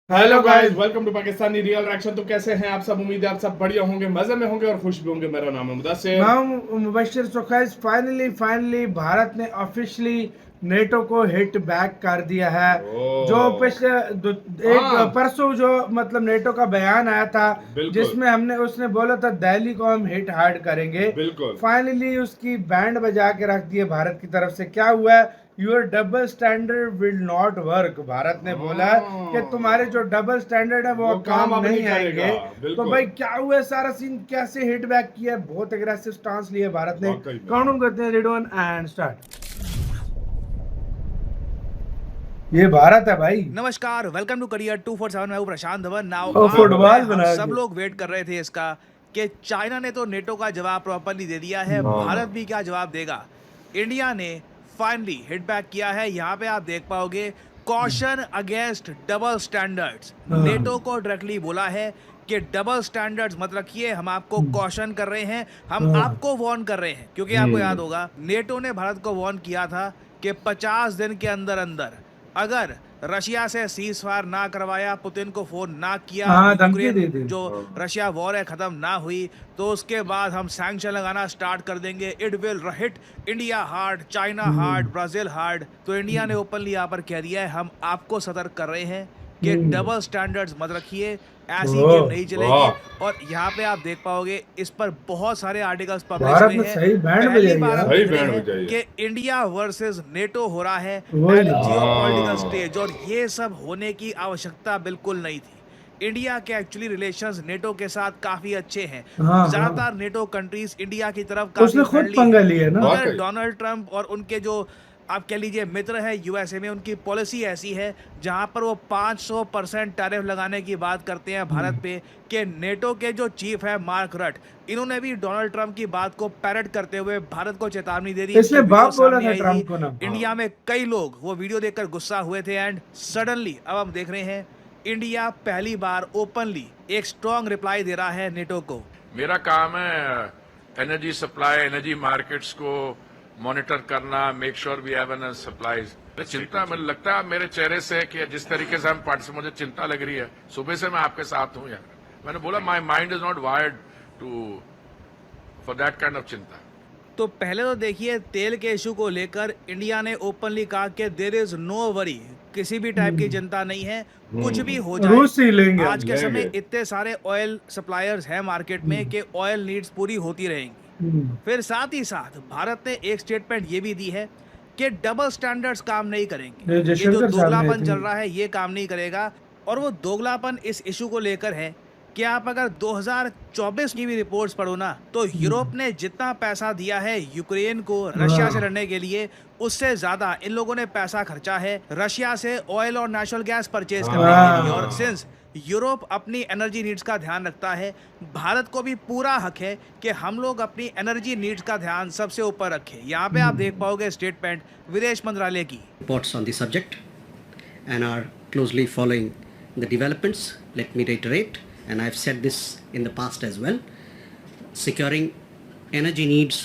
Hello guys, welcome to Pakistani real reaction. तो कैसे हैं आप सब? उम्मीद है आप सब बढ़िया होंगे, मजे में होंगे और खुश भी होंगे। मेरा नाम है मुदस्सिर। मैं मुबशिर। तो खैर फाइनली भारत ने ऑफिशियली नेटो को हिट बैक कर दिया है। जो ओ, पिछले एक हाँ, परसों जो मतलब नेटो का बयान आया था, बिल्कुल जिसमें हमने उसने बोला था दिल्ली को हम हिट हार्ड करेंगे। बिल्कुल। फाइनली उसकी बैंड बजा के रख दिए भारत की तरफ से। क्या हुआ है? Your double standard will not work. Bharat ने बोला है कि तुम्हारे जो डबल स्टैंडर्ड है वो वो काम काम अब नहीं नहीं करेगा। आएंगे। तो भाई बिल्कुल, क्या हुआ? सारा सीन कैसे हिट बैक किया? बहुत अग्रेसिव स्टांस लिया भारत ने। वाकई में। काउंट डाउन करते हैं, रेडी वन एंड स्टार्ट। ये भारत है भाई। नमस्कार, वेलकम टू करियर 247। मैं हूं प्रशांत धवन। नाउ और आप मैं फुटबॉल हम बना सब के। लोग वेट कर रहे थे इसका कि चाइना ने तो नेटो का जवाब प्रॉपरली दे दिया है, भारत हाँ, भी क्या जवाब देगा। इंडिया ने फाइनली हिट बैक किया है। यहाँ पे आप देख पाओगे कॉशन अगेंस्ट डबल स्टैंडर्ड्स। हाँ। नेटो को डायरेक्टली बोला है कि डबल स्टैंडर्ड्स मत रखिए, हम आपको कॉशन कर रहे हैं, हम हाँ। आपको वार्न कर रहे हैं। क्योंकि आपको याद होगा नेटो ने भारत को वार्न किया था कि 50 दिन के अंदर अंदर अगर रशिया से सीज फायर ना करवाया, पुतिन को फोन ना किया, हाँ, धमकी यूक्रेन दी थी। जो रशिया वॉर है खत्म ना हुई, तो उसके बाद हम सैंक्शन लगाना स्टार्ट कर देंगे। It will hit India hard, China hard, Brazil hard. तो इंडिया ने ओपनली यहाँ पर कह दिया है हम आपको सतर्क कर रहे हैं कि डबल स्टैंडर्ड्स मत रखिए, ऐसी गेम नहीं चलेगी। वाह, और यहाँ पे आप देख पाओगे इस पर बहुत सारे आर्टिकल्स पब्लिश भारत हुए ने हैं। सही बैंड पहली बजाई बार हम यार। सही देख रहे बैंड हैं बजाई है। कि इंडिया वर्सेस नेटो हो रहा है वही एट ना। जियोपॉलिटिकल हाँ, स्टेज, और ये सब होने की आवश्यकता बिल्कुल नहीं थी। इंडिया के एक्चुअली रिलेशंस नेटो के साथ काफी अच्छे हैं। हाँ, हाँ। ज्यादातर नेटो कंट्रीज इंडिया की तरफ काफी उसने खुद फ्रेंडली पंगा हैं, लिया ना। मगर वाकई। डोनाल्ड ट्रंप और उनके जो आप कह लीजिए मित्र है यूएसए में, उनकी पॉलिसी ऐसी है जहां पर वो 500% टैरिफ लगाने की बात करते हैं भारत पे। कि नेटो के जो चीफ है मार्क रट, इन्होंने भी डोनाल्ड ट्रंप की बात को पैरट करते हुए भारत को चेतावनी दे दी। इनकी इसलिए वीडियो बाप बोला सामने था आई थी। ट्रम्प को ना। इंडिया में कई लोग वो वीडियो देखकर गुस्सा हुए थे एंड सडनली अब हम देख रहे हैं इंडिया पहली बार ओपनली एक स्ट्रॉन्ग रिप्लाई दे रहा है नेटो को। मेरा काम है एनर्जी सप्लाई, एनर्जी मार्केट्स को मॉनिटर करना, make sure we have enough supplies. चिंता मुझे लगता है मेरे चेहरे से कि जिस तरीके से हम पार्टिसिपेट, मुझे चिंता लग रही है। सुबह से मैं आपके साथ हूं यार। मैंने बोला my mind is not wired to for that kind of चिंता। तो पहले तो देखिए तेल के इशू को लेकर इंडिया ने ओपनली कहा कि देयर इज नो वरी, किसी भी टाइप की चिंता नहीं है, कुछ भी हो जाए। रूस से ही लेंगे हम। आज के समय लेंगे। इतने सारे ऑयल सप्लायर्स हैं मार्केट में कि ऑयल नीड्स पूरी होती रहेंगी। फिर साथ ही साथ भारत ने एक स्टेटमेंट ये भी दी है कि डबल स्टैंडर्ड्स काम नहीं करेंगे। ये ये जो जयशंकर साहब ने दोगलापन थी। चल रहा है ये काम नहीं करेगा। और वो दोगलापन इस इशू को लेकर है कि आप अगर 2024 की भी रिपोर्ट्स पढ़ो ना, तो यूरोप ने जितना पैसा दिया है यूक्रेन को रशिया से लड़ने के लिए, उससे ज्यादा इन लोगों ने पैसा खर्चा है रशिया से ऑयल और नेचुरल गैस परचेज करने के लिए। और सिंस यूरोप अपनी एनर्जी नीड्स का ध्यान रखता है, भारत को भी पूरा हक है कि हम लोग अपनी एनर्जी नीड्स का ध्यान सबसे ऊपर रखें। यहाँ पे आप देख पाओगे स्टेटमेंट विदेश मंत्रालय की। Reports on the subject and are closely following the developments. Let me reiterate, and I've said this in the past as well, securing energy needs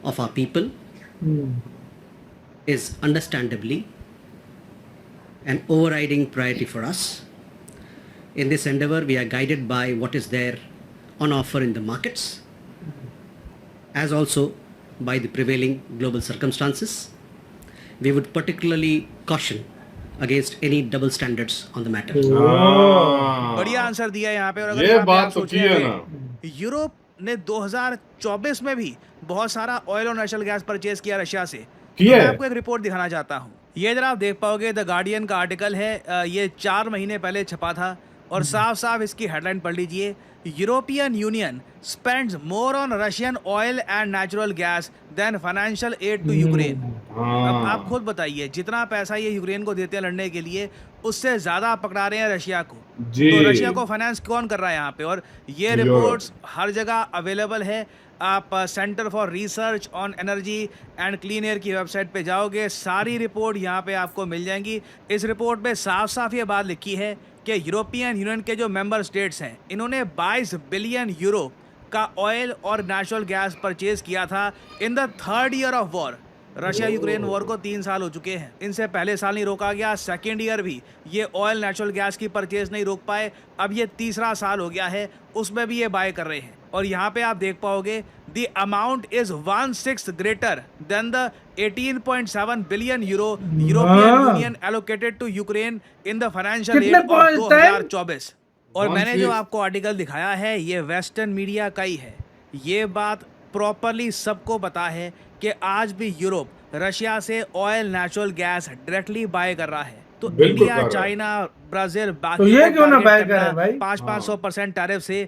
of our people is understandably an overriding priority for us. In this endeavor, we are guided by what is there on offer in the markets, as also by the prevailing global circumstances. We would particularly caution against any double standards on the matter. हाँ, बढ़िया answer दिया यहाँ पे। और अगर ये यहाँ पे बात आप तो सोचें की है अभी, ना। यूरोप ने 2024 में भी बहुत सारा ऑयल और नेचुरल गैस परचेज किया रशिया से। तो किया मैं है। आपको एक रिपोर्ट दिखाना चाहता हूँ। ये जरा आप देख पाओगे द गार्डियन का आर्टिकल है, ये 4 महीने पहले छपा था। और साफ साफ इसकी हेडलाइन पढ़ लीजिए, European Union spends more on Russian oil and natural gas than financial aid to Ukraine. अब आप खुद बताइए, जितना पैसा ये यूक्रेन को देते हैं लड़ने के लिए, उससे ज्यादा पकड़ा रहे हैं रशिया को। जी। तो रशिया को फाइनेंस कौन कर रहा है यहाँ पे? और ये यूरोप। रिपोर्ट्स हर जगह अवेलेबल है। आप centre for research on energy and clean air की वेबसाइट पे जाओगे, सारी रिपोर्ट यहाँ पे आपको मिल जाएंगी। इस रिपोर्ट में साफ साफ ये बात लिखी है कि यूरोपियन यूनियन के जो मेंबर स्टेट्स हैं, इन्होंने 22 बिलियन यूरो का ऑयल और नेचुरल गैस परचेज किया था in the 3rd year of war. Russia Ukraine war को 3 साल हो चुके हैं। इनसे पहले साल नहीं रोका गया, सेकेंड ईयर भी ये ऑयल नेचुरल गैस की परचेज नहीं रोक पाए। अब ये तीसरा साल हो गया है, उसमें भी ये बाय कर रहे हैं। और यहाँ पे आप देख पाओगे the amount is 1/6 greater than the 18.7 billion euro European Union allocated to Ukraine in the financial year of 2024। और मैंने जो आपको आर्टिकल दिखाया है ये वेस्टर्न मीडिया का ही है। ये बात प्रॉपरली सबको पता है कि आज भी यूरोप रशिया से oil natural gas directly buy कर रहा है। तो इंडिया, चाइना, ब्राजील, बाकी तो ये क्यों ना बाय कर रहे हैं भाई? 500% टैरिफ से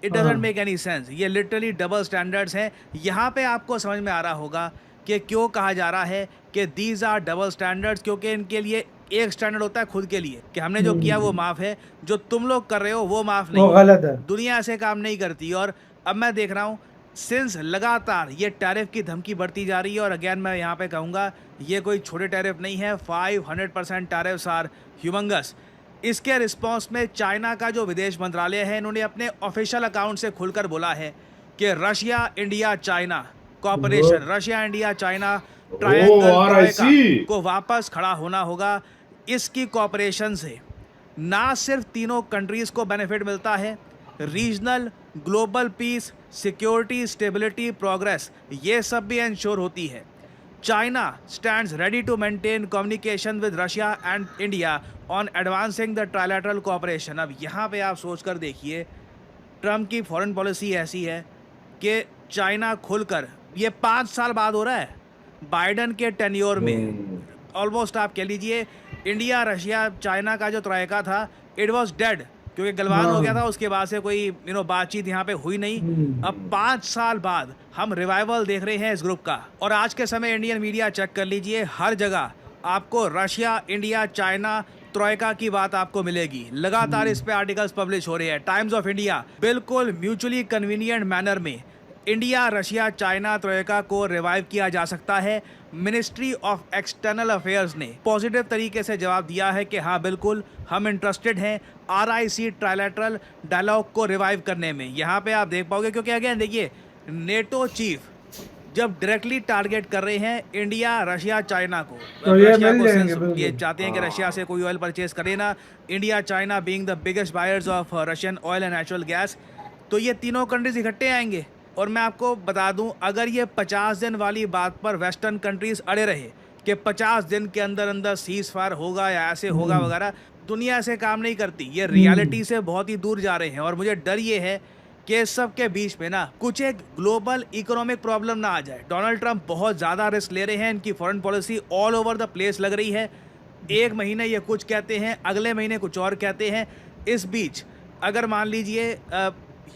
it doesn't make any sense. ये लिटरली डबल स्टैंडर्ड्स हैं। यहाँ पे आपको समझ में आ रहा होगा कि क्यों कहा जा रहा है कि दीज आर डबल स्टैंडर्ड्स, क्योंकि इनके लिए एक स्टैंडर्ड होता है खुद के लिए कि हमने जो किया वो माफ है, जो तुम लोग कर रहे हो वो माफ नहीं, वो गलत है। दुनिया ऐसे काम नहीं करती। और अब मैं देख रहा हूँ सिंस लगातार ये टैरिफ की धमकी बढ़ती जा रही है। और अगेन मैं यहाँ पे कहूँगा ये कोई छोटे टैरिफ नहीं है, 500% टैरिफ्स आर ह्यूमंगस। इसके रिस्पॉन्स में चाइना का जो विदेश मंत्रालय है इन्होंने अपने ऑफिशियल अकाउंट से खुलकर बोला है कि Russia India China cooperation, Russia India China triangle को वापस खड़ा होना होगा। इसकी कॉपरेशन से ना सिर्फ तीनों कंट्रीज को बेनिफिट मिलता है, regional global peace, security, stability, progress ये सब भी इंश्योर होती है। China stands ready to maintain communication with Russia and India on advancing the trilateral cooperation. अब यहाँ पे आप सोच कर देखिए, ट्रम्प की फॉरेन पॉलिसी ऐसी है कि चाइना खुलकर, ये 5 साल बाद हो रहा है, बाइडन के टेन्योर में ऑलमोस्ट आप कह लीजिए इंडिया, रशिया, चाइना का जो त्रयका था इट वाज डेड, क्योंकि गलवान हो गया था। उसके बाद से कोई बातचीत यहाँ पे हुई नहीं। अब 5 साल बाद हम रिवाइवल देख रहे हैं इस ग्रुप का। और आज के समय इंडियन मीडिया चेक कर लीजिए, हर जगह आपको रशिया, इंडिया, चाइना ट्रोइका की बात आपको मिलेगी। लगातार इस पे आर्टिकल्स पब्लिश हो रहे हैं। टाइम्स ऑफ इंडिया बिल्कुल म्यूचुअली कन्वीनियंट मैनर में इंडिया, रशिया, चाइना ट्रोइका को रिवाइव किया जा सकता है। मिनिस्ट्री ऑफ एक्सटर्नल अफेयर्स ने पॉजिटिव तरीके से जवाब दिया है कि हाँ बिल्कुल हम इंटरेस्टेड हैं RIC ट्राइलैटरल डायलॉग को रिवाइव करने में। यहाँ पे आप देख पाओगे, क्योंकि अगेन देखिए नेटो चीफ जब डायरेक्टली टारगेट कर रहे हैं इंडिया, रशिया, चाइना को, तो ये रशिया मिल को जाएंगे सिंस ये चाहते हैं कि रशिया से कोई ऑयल परचेज करे ना, India, China being the biggest buyers of Russian oil and natural gas, तो ये तीनों कंट्रीज इकट्ठे आएंगे। और मैं आपको बता दूं, अगर ये 50 दिन वाली बात पर वेस्टर्न कंट्रीज अड़े रहे कि 50 दिन के अंदर अंदर सीज फायर होगा या ऐसे होगा वगैरह, दुनिया ऐसे काम नहीं करती। ये रियलिटी से बहुत ही दूर जा रहे हैं। और मुझे डर ये है कि इस सब के बीच में ना कुछ एक ग्लोबल इकोनॉमिक प्रॉब्लम ना आ जाए। डोनाल्ड ट्रंप बहुत ज़्यादा रिस्क ले रहे हैं, इनकी foreign policy all over the place लग रही है। एक महीने ये कुछ कहते हैं, अगले महीने कुछ और कहते हैं। इस बीच अगर मान लीजिए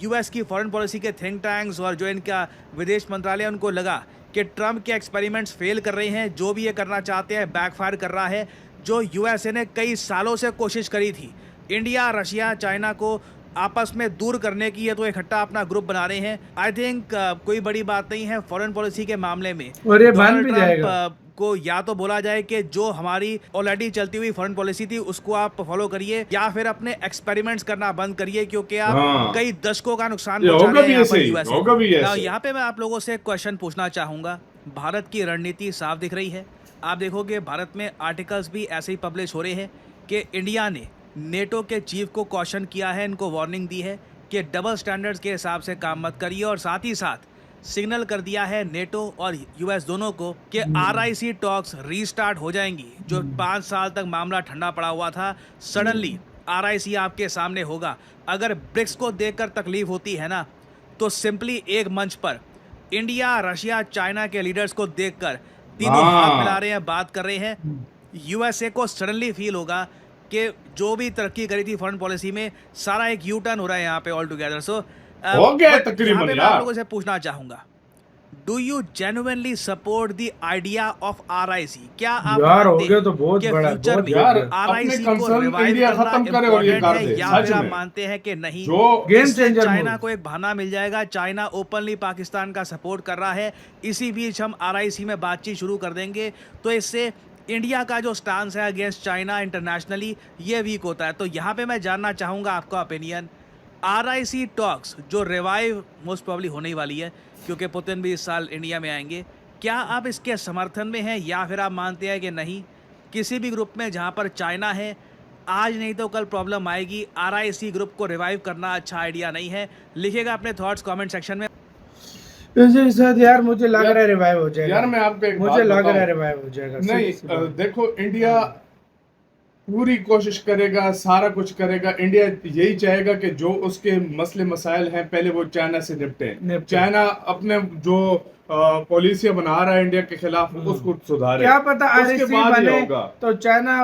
US की फॉरेन पॉलिसी के थिंक टैंक्स और जो इनका विदेश मंत्रालय उनको लगा कि ट्रम्प के एक्सपेरिमेंट्स फेल कर रहे हैं, जो भी ये करना चाहते हैं बैकफायर कर रहा है, जो USA ने कई सालों से कोशिश करी थी इंडिया, रशिया, चाइना को आपस में दूर करने की, ये तो इकट्ठा अपना ग्रुप बना रहे हैं। आई थिंक कोई बड़ी बात नहीं है फॉरेन पॉलिसी के मामले में। और ये बन डोनाल्ड भी ट्रंप जाएगा। को या तो बोला जाए कि जो हमारी ऑलरेडी चलती हुई फॉरेन पॉलिसी थी उसको आप फॉलो करिए, या फिर अपने एक्सपेरिमेंट्स करना बंद करिए, क्योंकि आप कई दशकों का नुकसान पहुंचा रहे हैं US। यहाँ पे मैं आप लोगों से एक क्वेश्चन पूछना चाहूंगा। भारत की रणनीति साफ दिख रही है। आप देखोगे भारत में आर्टिकल्स भी ऐसे ही पब्लिश हो रहे हैं कि इंडिया ने नेटो के चीफ को क्वेश्चन किया है, इनको वार्निंग दी है कि डबल स्टैंडर्ड्स के हिसाब से काम मत करिए। और साथ ही साथ सिग्नल कर दिया है नेटो और US दोनों को कि RIC टॉक्स रीस्टार्ट हो जाएंगी। जो 5 साल तक मामला ठंडा पड़ा हुआ था, सडनली RIC आपके सामने होगा। अगर ब्रिक्स को देखकर तकलीफ होती है ना, तो सिंपली एक मंच पर इंडिया, रशिया, चाइना के लीडर्स को देखकर तीनों हाथ मिला रहे हैं, बात कर रहे हैं। USA को सडनली फील होगा कि जो भी तरक्की करी थी फॉरेन पॉलिसी में, सारा एक यू टर्न हो रहा है यहाँ पे ऑल टुगेदर। सो हो गया तकरीबन यार। आप लोगों से पूछना चाहूंगा, do you genuinely support the idea of RIC? क्या आप यार हो मानते गया हैं तो बहुत कि बड़ा, फ्यूचर बहुत में यार, RIC अपने को concern रिवाइव इंडिया करना खत्म करे और ये इम्पोर्टेंट कर है, दे, या सच फिर आप में। मानते हैं कि नहीं, जो गेम इससे चेंजर चाइना को एक बहाना मिल जाएगा, चाइना ओपनली पाकिस्तान का सपोर्ट कर रहा है, इसी बीच हम RIC में बातचीत शुरू कर देंगे, तो इससे इंडिया का जो स्टांस है अगेंस्ट चाइना इंटरनेशनली ये वीक होता है। तो यहाँ पे मैं जानना चाहूँगा आपका ओपिनियन, RIC टॉक्स जो रिवाइव मोस्ट प्रॉब्ली होने वाली है, क्योंकि पुतिन भी इस साल इंडिया में आएंगे, क्या आप इसके समर्थन में हैं या फिर आप मानते हैं कि नहीं, किसी भी ग्रुप में जहां पर चाइना है, आज नहीं तो कल प्रॉब्लम आएगी, RIC ग्रुप को रिवाइव करना अच्छा आइडिया नहीं है? लिखिएगा अपने थॉट्स कमेंट सेक्शन में। इसी साथ यार मुझे लग रहा है रिवाइव हो जाएगा। यार मैं आपको एक मुझे बात लग रहा है बताऊं। रिवाइव हो जाएगा। नहीं, सीधी सी बात। देखो इंडिया पूरी कोशिश करेगा, सारा कुछ करेगा। इंडिया यही चाहेगा कि जो उसके मसले मसाइल हैं पहले वो चाइना से निपटे। चाइना अपने जो पॉलिसियां बना रहा है इंडिया के खिलाफ उसको सुधारे। क्या पता उसके RIC बाद ही बने होगा। तो चाइना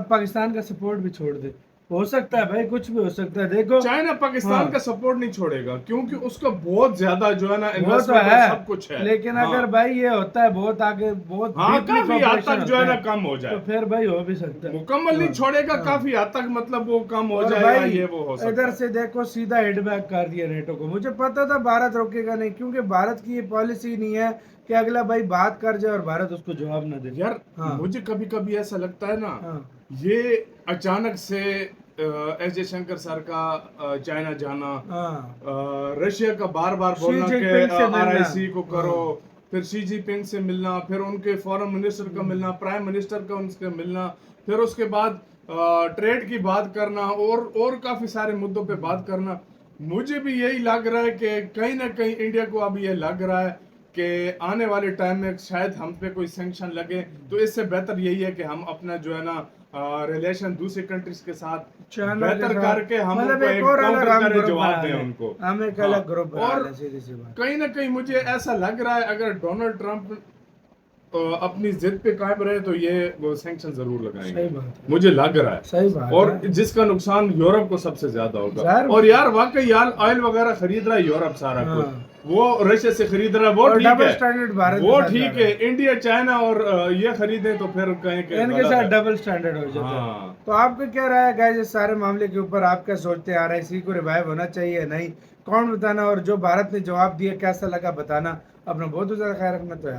पाकिस्तान का सपोर्ट भी छोड़ दे, हो सकता है भाई, कुछ भी हो सकता है। देखो चाइना पाकिस्तान हाँ। का सपोर्ट नहीं छोड़ेगा क्योंकि उसका बहुत ज्यादा जो है ना वो तो इन्वेस्टमेंट है, सब कुछ है। लेकिन हाँ। अगर भाई ये होता है बहुत आगे, बहुत हाँ, deeply काफी हद cooperation तक जो है होता ना कम हो जाए तो फिर भाई हो भी सकता है। मुकम्मल नहीं हाँ। छोड़ेगा, हाँ। काफी हद तक मतलब वो कम हो और जाएगा, भाई ये वो हो सकता इधर है। से देखो सीधा हिटबैक कर दिया नेटो को। मुझे पता था भारत रोकेगा नहीं, क्योंकि भारत की ये पॉलिसी नहीं है कि अगला भाई बात कर जाए और भारत उसको जवाब न दे। यार हाँ। मुझे कभी कभी ऐसा लगता है ना, हाँ। ये अचानक से एस जयशंकर सर का चाइना जाना, हाँ। रशिया का बार बार शी बोलना कि जिनपिंग से मिलना। RIC को करो, हाँ। फिर शी जिनपिंग से मिलना, फिर उनके फॉरेन मिनिस्टर का मिलना, प्राइम मिनिस्टर का उनसे मिलना, फिर उसके बाद ट्रेड की बात करना और काफी सारे मुद्दों पे बात करना। मुझे भी यही लग रहा है कि कहीं ना कहीं इंडिया को अब ये लग रहा है कि आने वाले टाइम में शायद हम पे कोई सैंक्शन लगे, तो इससे बेहतर यही है कि हम अपना जो है ना रिलेशन दूसरी कंट्रीज के साथ चाइना के बेहतर साथ, करके हम मतलब उनको एक एक और अलग काउंटर हम करे, ग्रुप जवाब बना दें लें। उनको। हम एक हाँ। अलग ग्रुप बना और लें, सीधी सी बात। कहीं ना कहीं मुझे ऐसा लग रहा है अगर डोनाल्ड ट्रंप अपनी जिद पे कायम रहे तो ये वो सैंक्शन जरूर लगाएंगे। सही बात है। मुझे लग रहा है सही बात और है। जिसका नुकसान यूरोप को सबसे ज्यादा होगा। ज़ाहिर और यार वाकई यार ऑयल वगैरह खरीद रहा है यूरोप सारा हाँ। कुछ, वो रशिया से खरीद रहा है, वो और ठीक डबल है, स्टैंडर्ड भारत वो के साथ ठीक जा है। रहा इंडिया चाइना और ये खरीदे तो फिर कहें कि इनके गलत साथ है। डबल स्टैंडर्ड हो जाता है। हाँ। तो आपका क्या राय है गाइस इस सारे मामले के ऊपर? आप क्या सोचते हैं, RIC को रिवाइव होना चाहिए या नहीं? कौन बताना, और जो भारत ने जवाब दिया कैसा लगा बताना। अपना बहुत ज्यादा ख्याल रखना। तो यार